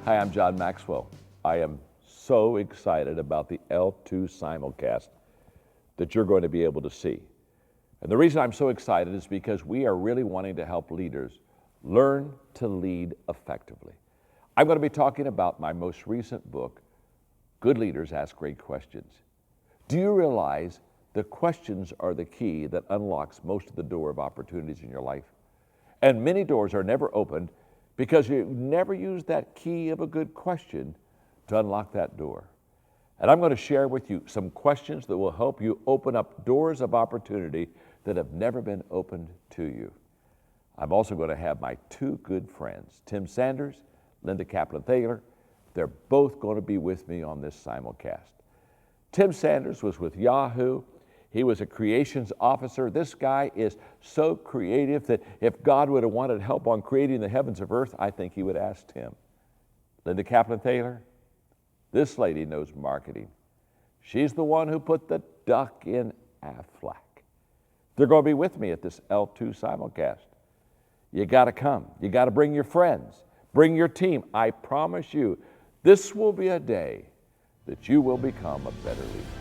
Hi, I'm John Maxwell. I am so excited about the L2 simulcast that you're going to be able to see. And the reason I'm so excited is because we are really wanting to help leaders learn to lead effectively. I'm going to be talking about my most recent book, Good Leaders Ask Great Questions. Do you realize the questions are the key that unlocks most of the door of opportunities in your life? And many doors are never opened because you never use that key of a good question to unlock that door. And I'm going to share with you some questions that will help you open up doors of opportunity that have never been opened to you. I'm also going to have my two good friends, Tim Sanders, Linda Kaplan-Thaler. They're both going to be with me on this simulcast. Tim Sanders was with Yahoo. He was a creations officer. This guy is so creative that if God would have wanted help on creating the heavens of earth, I think he would have asked him. Linda Kaplan-Thaler, this lady knows marketing. She's the one who put the duck in Aflac. They're going to be with me at this L2 simulcast. You got to come. You got to bring your friends. Bring your team. I promise you, this will be a day that you will become a better leader.